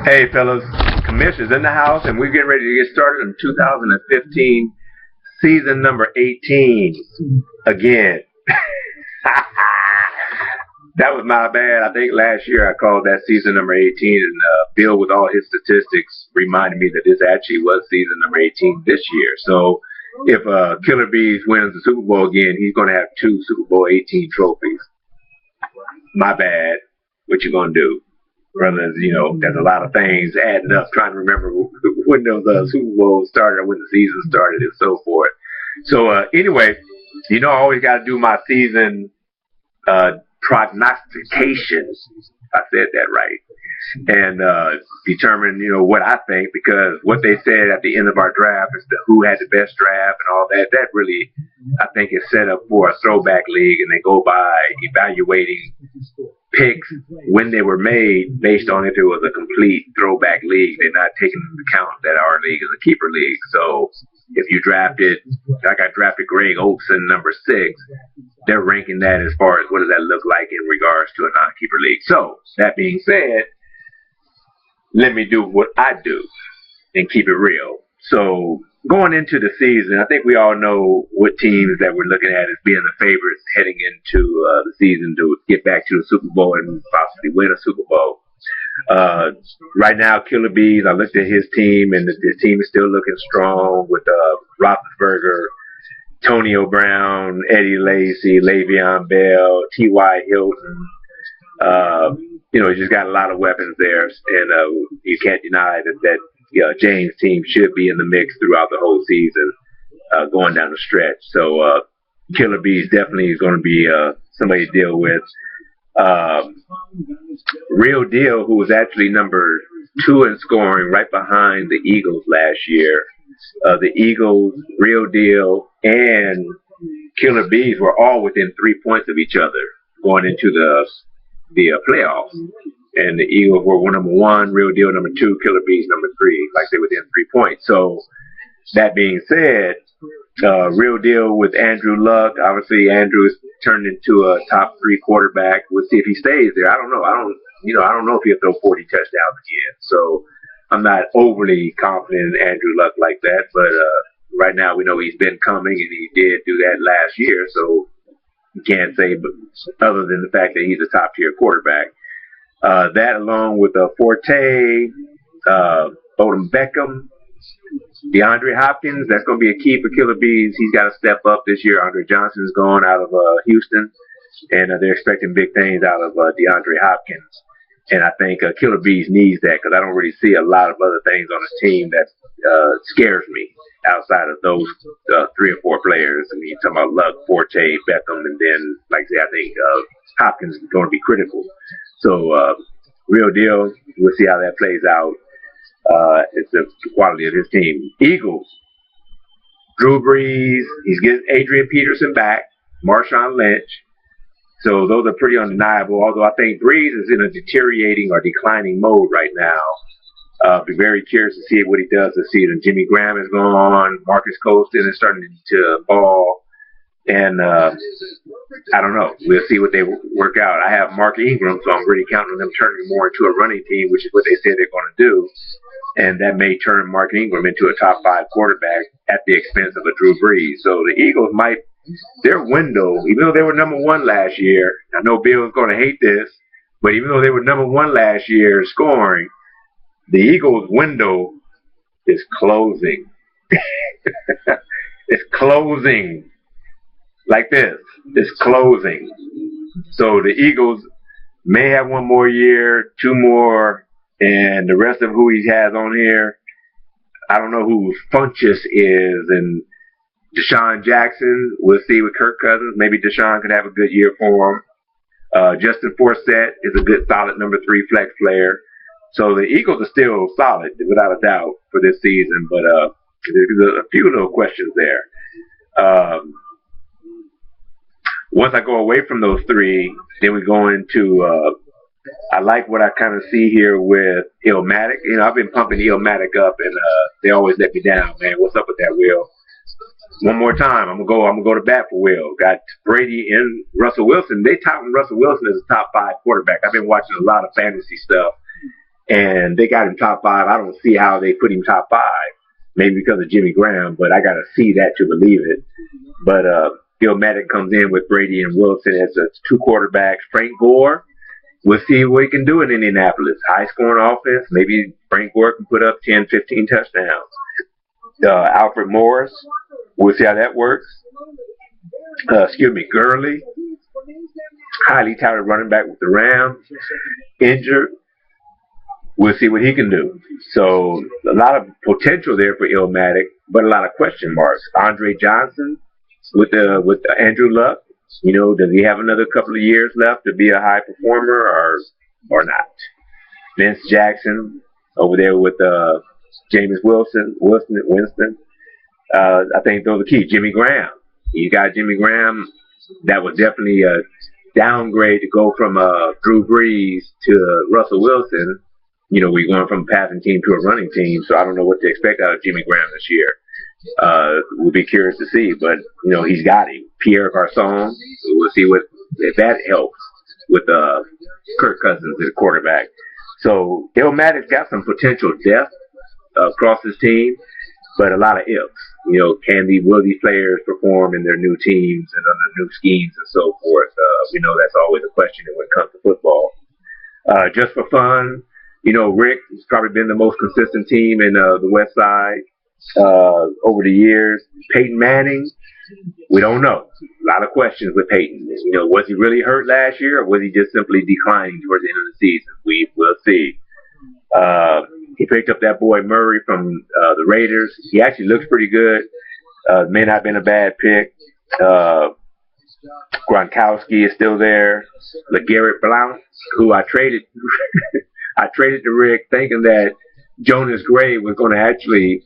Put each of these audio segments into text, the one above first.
Hey, fellas, commissioners in the house, and we're getting ready to get started in 2015, season number 18 again. That was my bad. I think last year I called that season number 18, and Bill, with all his statistics, reminded me that this actually was season number 18 this year. So if Killer Bees wins the Super Bowl again, he's going to have 2 Super Bowl 18 trophies. My bad. What you going to do? Brothers, you know, there's a lot of things adding up, trying to remember when those Super Bowls started or when the season started and so forth. So anyway, you know, I always got to do my season prognostications. I said that right. And determine, you know, what I think, because what they said at the end of our draft is who had the best draft and all that. That really, I think, is set up for a throwback league, and they go by evaluating picks when they were made based on if it was a complete throwback league. They're not taking into account that our league is a keeper league. So if you drafted, like I drafted Greg Olson, number 6, they're ranking that as far as what does that look like in regards to a non-keeper league. So that being said, let me do what I do and keep it real. So going into the season, I think we all know what teams that we're looking at as being the favorites heading into the season to get back to the Super Bowl and possibly win a Super Bowl. Right now, Killer Bees, I looked at his team, and his team is still looking strong with Roethlisberger, Antonio Brown, Eddie Lacy, Le'Veon Bell, T.Y. Hilton. You know, he's just got a lot of weapons there, and you can't deny that James' team should be in the mix throughout the whole season, going down the stretch. So Killer Bees definitely is going to be somebody to deal with. Real Deal, who was actually number 2 in scoring, right behind the Eagles last year. The Eagles, Real Deal, and Killer Bees were all within 3 points of each other going into the playoffs. And the Eagles were number 1, Real Deal number 2, Killer Bees number 3, like they were within 3 points. So that being said, Real Deal with Andrew Luck. Obviously, Andrew is turned into a top 3 quarterback. We'll see if he stays there. I don't know. I don't know if he'll throw 40 touchdowns again. So I'm not overly confident in Andrew Luck like that. But right now, we know he's been coming, and he did do that last year. So you can't say, but other than the fact that he's a top tier quarterback. That along with Forte, Odom Beckham, DeAndre Hopkins, that's going to be a key for Killer Bees. He's got to step up this year. Andre Johnson is gone out of Houston, and they're expecting big things out of DeAndre Hopkins. And I think Killer Bees needs that, because I don't really see a lot of other things on his team that scares me outside of those 3 or 4 players. I mean, you're talking about Luck, Forte, Beckham, and then, like I say, I think Hopkins is going to be critical. So, Real Deal, we'll see how that plays out. It's the quality of his team. Eagles, Drew Brees, he's getting Adrian Peterson back, Marshawn Lynch. So those are pretty undeniable, although I think Brees is in a deteriorating or declining mode right now. Be very curious to see what he does this season. Jimmy Graham is gone. Marcus Colston is starting to ball. And I don't know. We'll see what they work out. I have Mark Ingram, so I'm really counting on them turning more into a running team, which is what they said they're going to do. And that may turn Mark Ingram into a top 5 quarterback at the expense of a Drew Brees. So the Eagles might, their window, even though they were number 1 last year, I know Bill is going to hate this, but even though they were number 1 last year scoring, the Eagles' window is closing. It's closing. Like this. It's closing. So the Eagles may have 1 more year, 2 more, and the rest of who he has on here, I don't know who Funchess is, and Deshaun Jackson, we'll see with Kirk Cousins. Maybe Deshaun could have a good year for him. Justin Forsett is a good, solid number 3 flex player. So the Eagles are still solid, without a doubt, for this season, but there's a few little questions there. Once I go away from those 3, then we go into, I like what I kind of see here with Illmatic. You know, I've been pumping Illmatic up, and they always let me down, man. What's up with that, Will? One more time, I'm gonna go to bat for Will. Got Brady and Russell Wilson. They touting Russell Wilson as a top 5 quarterback. I've been watching a lot of fantasy stuff, and they got him top 5. I don't see how they put him top 5. Maybe because of Jimmy Graham, but I got to see that to believe it. But Illmatic comes in with Brady and Wilson as the 2 quarterbacks. Frank Gore, we'll see what he can do in Indianapolis. High scoring offense. Maybe Frank Gore can put up 10, 15 touchdowns. Alfred Morris, we'll see how that works. Gurley, highly touted running back with the Rams, injured. We'll see what he can do. So a lot of potential there for Illmatic, but a lot of question marks. Andre Johnson with Andrew Luck. Does he have another couple of years left to be a high performer or not? Vince Jackson over there with Jameis Winston. I think those are key. Jimmy Graham. You got Jimmy Graham. That was definitely a downgrade to go from Drew Brees to Russell Wilson. We're going from a passing team to a running team, so I don't know what to expect out of Jimmy Graham this year. We'll be curious to see, but he's got him. Pierre Garçon. We'll see if that helps with Kirk Cousins as quarterback. So Illmatic's got some potential depth across his team, but a lot of ifs. Will these players perform in their new teams and under new schemes and so forth? We know that's always a question when it comes to football. Just for fun, Rick has probably been the most consistent team in the West Side over the years. Peyton Manning, we don't know. A lot of questions with Peyton. Was he really hurt last year, or was he just simply declining towards the end of the season? We will see. He picked up that boy Murray from the Raiders. He actually looks pretty good. May not have been a bad pick. Gronkowski is still there. LeGarrette Blount, who I traded I traded to Rick thinking that Jonas Gray was going to actually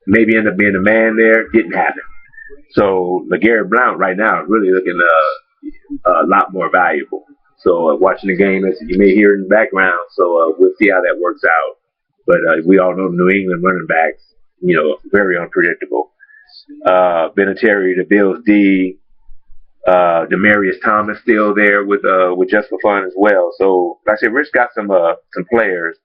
maybe end up being a man there. Didn't happen. So LeGarrette Blount right now is really looking a lot more valuable. So watching the game, as you may hear in the background, so we'll see how that works out. But we all know the New England running backs, very unpredictable. Vinatieri, the Bills D, Demaryius Thomas still there with Just for Fun as well. So like I said, Rich got some players.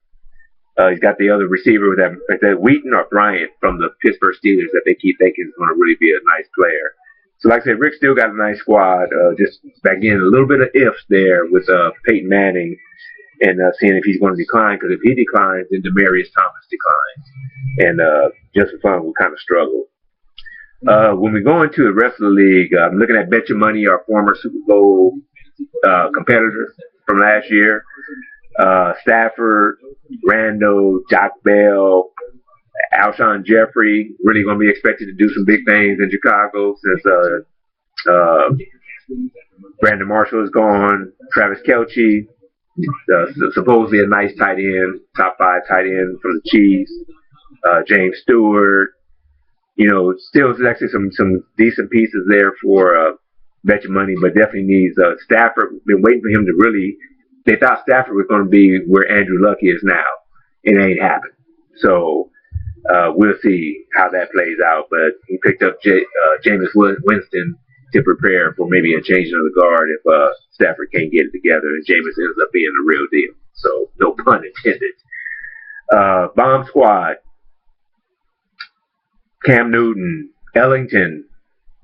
He's got the other receiver with that Wheaton or Bryant from the Pittsburgh Steelers that they keep thinking is going to really be a nice player. So like I said, Rick still got a nice squad. Just back in a little bit of ifs there with Peyton Manning and seeing if he's going to decline. Because if he declines, then Demaryius Thomas declines, and Just for Fun will kind of struggle. When we go into the rest of the league, I'm looking at Bet Your Money, our former Super Bowl competitor from last year. Stafford, Randall, Jock Bell, Alshon Jeffrey, really going to be expected to do some big things in Chicago since Brandon Marshall is gone. Travis Kelce, supposedly a nice tight end, top 5 tight end from the Chiefs. James Stewart. Still actually some decent pieces there for Bet Your Money, but definitely needs Stafford. Been waiting for him to really. They thought Stafford was going to be where Andrew Luck is now. It ain't happened. So we'll see how that plays out. But he picked up Jameis Winston to prepare for maybe a changing of the guard if Stafford can't get it together, and Jameis ends up being the real deal. So no pun intended. Bomb Squad. Cam Newton, Ellington,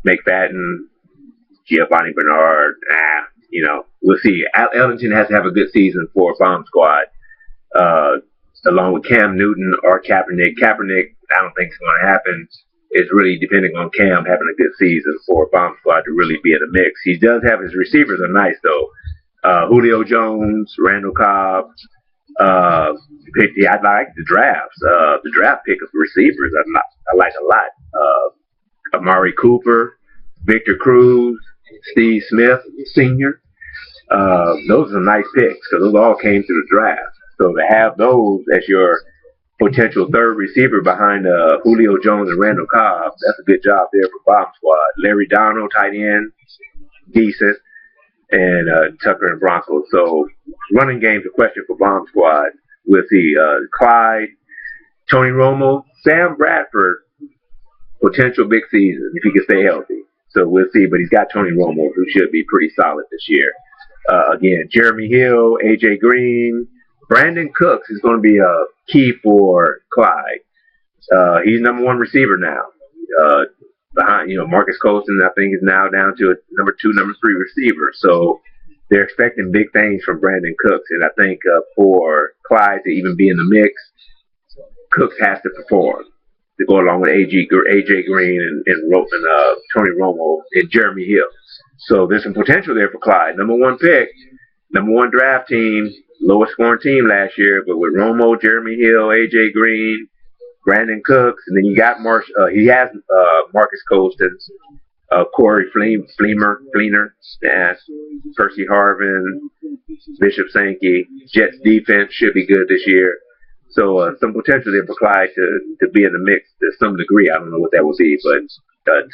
McFadden, Giovanni Bernard. We'll see. Ellington has to have a good season for Bomb Squad, along with Cam Newton or Kaepernick. Kaepernick, I don't think it's going to happen. It's really depending on Cam having a good season for Bomb Squad to really be in the mix. He does have his receivers are nice though. Julio Jones, Randall Cobb. I like the drafts. The draft pick of receivers I like a lot. Amari Cooper, Victor Cruz, Steve Smith Sr. Those are nice picks because those all came through the draft. So to have those as your potential third receiver behind Julio Jones and Randall Cobb, that's a good job there for Bomb Squad. Larry Donald, tight end, decent, and Tucker and Broncos. So running game's a question for Bomb Squad. We'll see. Clyde, Tony Romo, Sam Bradford, potential big season if he can stay healthy. So we'll see. But he's got Tony Romo, who should be pretty solid this year. Again, Jeremy Hill, AJ Green, Brandon Cooks is going to be a key for Clyde. He's number one receiver now. Uh, Behind, Marcus Colston, I think, is now down to a number two, number three receiver. So they're expecting big things from Brandon Cooks. And I think for Clyde to even be in the mix, Cooks has to perform to go along with AJ Green and Tony Romo and Jeremy Hill. So there's some potential there for Clyde. Number one pick, number one draft team, lowest scoring team last year, but with Romo, Jeremy Hill, AJ Green, Brandon Cooks, and then you got Marcus Colston, Corey Fleener, Percy Harvin, Bishop Sankey. Jets defense should be good this year. So some potential there for Clyde to be in the mix to some degree. I don't know what that will be, but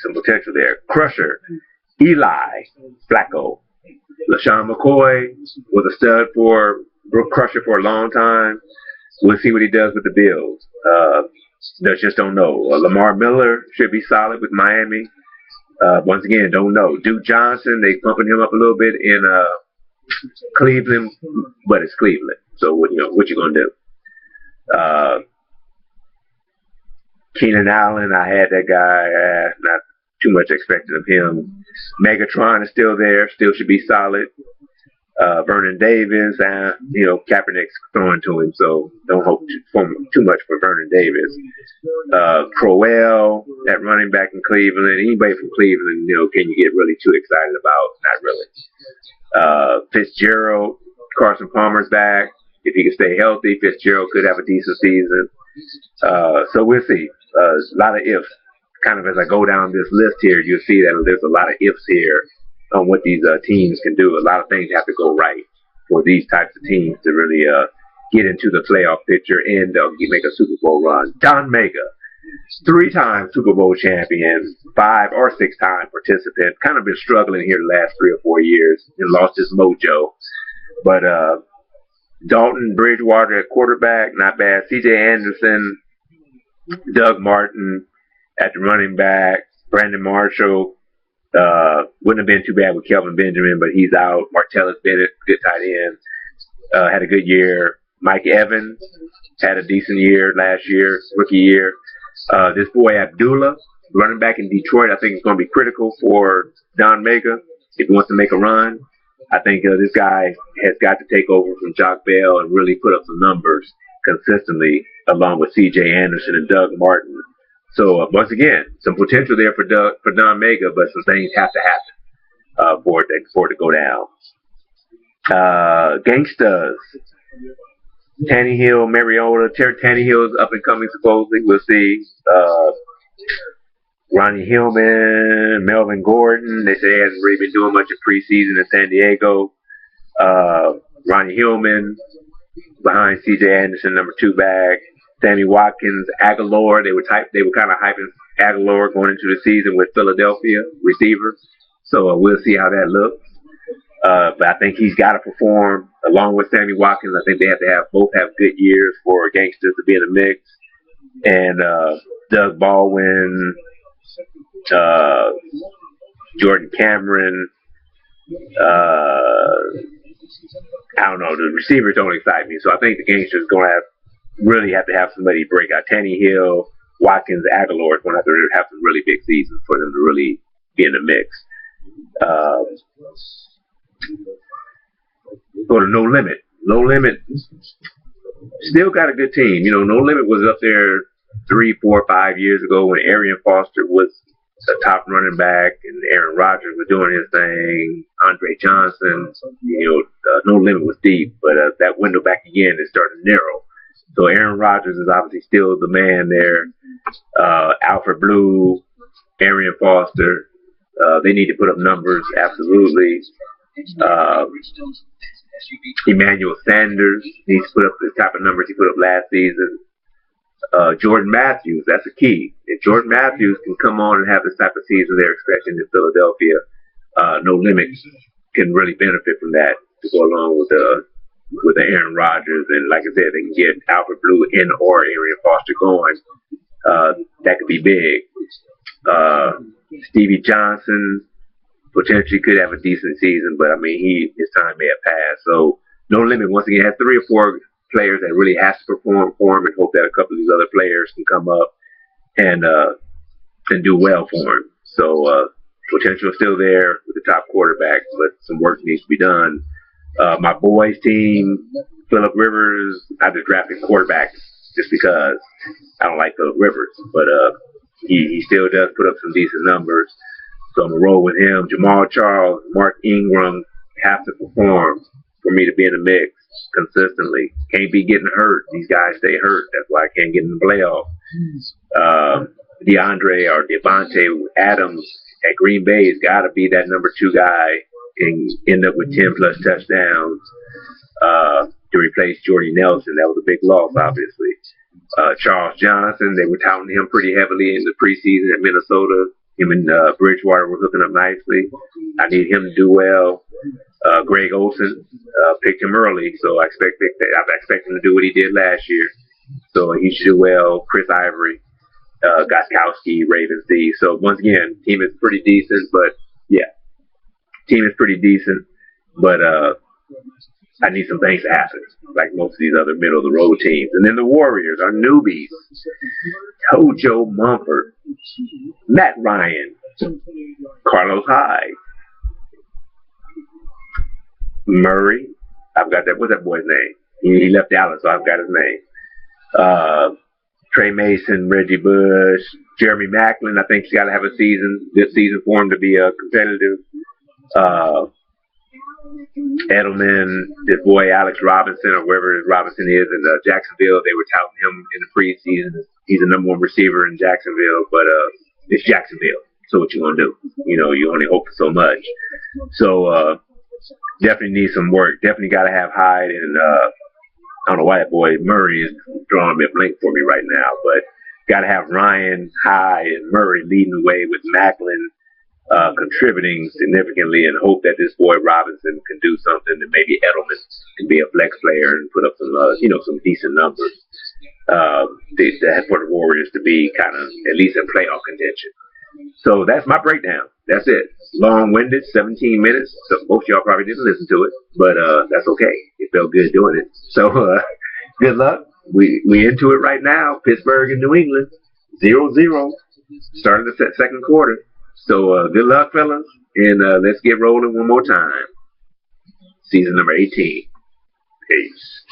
some potential there. Crusher, Eli Flacco, LaShawn McCoy was a stud for Crusher for a long time. We'll see what he does with the Bills. Just don't know. Lamar Miller should be solid with Miami. Once again, don't know. Duke Johnson, they pumping him up a little bit in Cleveland, but it's Cleveland. So what you gonna do? Keenan Allen, I had that guy. Not too much expected of him. Megatron is still there. Still should be solid. Vernon Davis, Kaepernick's throwing to him, so don't hope too much for Vernon Davis. Crowell, that running back in Cleveland. Anybody from Cleveland, can you get really too excited about? Not really. Fitzgerald, Carson Palmer's back. If he can stay healthy, Fitzgerald could have a decent season. So we'll see. A lot of ifs. Kind of as I go down this list here, you'll see that there's a lot of ifs here on what these teams can do. A lot of things have to go right for these types of teams to really get into the playoff picture and make a Super Bowl run. Don Mega, 3-time Super Bowl champion, 5 or 6-time participant. Kind of been struggling here the last 3 or 4 years and lost his mojo. But Dalton Bridgewater at quarterback, not bad. C.J. Anderson, Doug Martin at the running back, Brandon Marshall. Wouldn't have been too bad with Kelvin Benjamin, but he's out. Martellus Bennett, good tight end, had a good year. Mike Evans had a decent year last year, rookie year. This boy Abdullah, running back in Detroit, I think is going to be critical for Don Mega if he wants to make a run. I think this guy has got to take over from Jock Bell and really put up some numbers consistently, along with C.J. Anderson and Doug Martin. So once again, some potential there for Don Mega, but some things have to happen for it to go down. Gangstas, Tannehill, Mariota. Tannehill is up and coming supposedly. We'll see. Ronnie Hillman, Melvin Gordon. They say he hasn't really been doing much in preseason in San Diego. Ronnie Hillman behind C.J. Anderson, number 2 back. Sammy Watkins, Aguilar. They were kind of hyping Aguilar going into the season with Philadelphia receiver. So we'll see how that looks. But I think he's got to perform along with Sammy Watkins. I think they have to both have good years for Gangsters to be in the mix. And Doug Baldwin, Jordan Cameron. I don't know. The receivers don't excite me. So I think the Gangsters going to really have to have somebody break out. Tannehill, Watkins, Aguilar is going to have some really big seasons for them to really be in the mix. Go to No Limit. No Limit still got a good team. No Limit was up there 3, 4, 5 years ago when Arian Foster was the top running back and Aaron Rodgers was doing his thing. Andre Johnson, No Limit was deep, but that window back again is starting to narrow. So Aaron Rodgers is obviously still the man there. Alfred Blue, Arian Foster, they need to put up numbers, absolutely. Emmanuel Sanders needs to put up the type of numbers he put up last season. Jordan Matthews, that's a key. If Jordan Matthews can come on and have this type of season they're expecting in Philadelphia, No Limit can really benefit from that to go along with the Aaron Rodgers. And like I said, they can get Alfred Blue and or Arian Foster going. That could be big. Stevie Johnson potentially could have a decent season, but I mean, his time may have passed. So No Limit once again has 3 or 4 players that really has to perform for him, and hope that a couple of these other players can come up and do well for him. So potential is still there with the top quarterback, but some work needs to be done. My boys' team, Phillip Rivers, I just drafted quarterback just because I don't like Phillip Rivers, but he still does put up some decent numbers. So I'm gonna roll with him. Jamal Charles, Mark Ingram have to perform for me to be in the mix consistently. Can't be getting hurt. These guys stay hurt. That's why I can't get in the playoffs. DeAndre or Devontae Adams at Green Bay has got to be that number 2 guy and end up with 10 plus touchdowns to replace Jordy Nelson. That was a big loss, obviously. Charles Johnson, they were touting him pretty heavily in the preseason at Minnesota. Him and Bridgewater were hooking up nicely. I need him to do well. Greg Olsen picked him early, so I expect him to do what he did last year. So he should do well. Chris Ivory, Goskowski, Ravens D. So once again, team is pretty decent, but I need some things to happen, like most of these other middle of the road teams. And then the Warriors are newbies. Tojo Mumford, Matt Ryan, Carlos Hyde, Murray. I've got that. What's that boy's name? He left Dallas, so I've got his name. Trey Mason, Reggie Bush, Jeremy Maclin. I think he's got to have a good season for him to be competitive. Edelman, this boy Alex Robinson, or wherever Robinson is in Jacksonville, they were touting him in the preseason. He's the number 1 receiver in Jacksonville, but it's Jacksonville. So what you gonna do? You only hope for so much. So definitely need some work. Definitely got to have Hyde and I don't know why that boy Murray is drawing me a blank for me right now, but got to have Ryan, Hyde, and Murray leading the way with Maclin contributing significantly, and hope that this boy Robinson can do something, and maybe Edelman can be a flex player and put up some some decent numbers for the Warriors to be kind of at least in playoff contention. So that's my breakdown. That's it. Long-winded, 17 minutes. So most of y'all probably didn't listen to it, but that's okay. It felt good doing it. So good luck. We into it right now. Pittsburgh and New England, 0-0. Starting the second quarter. So good luck, fellas, and let's get rolling one more time. Season number 18. Peace.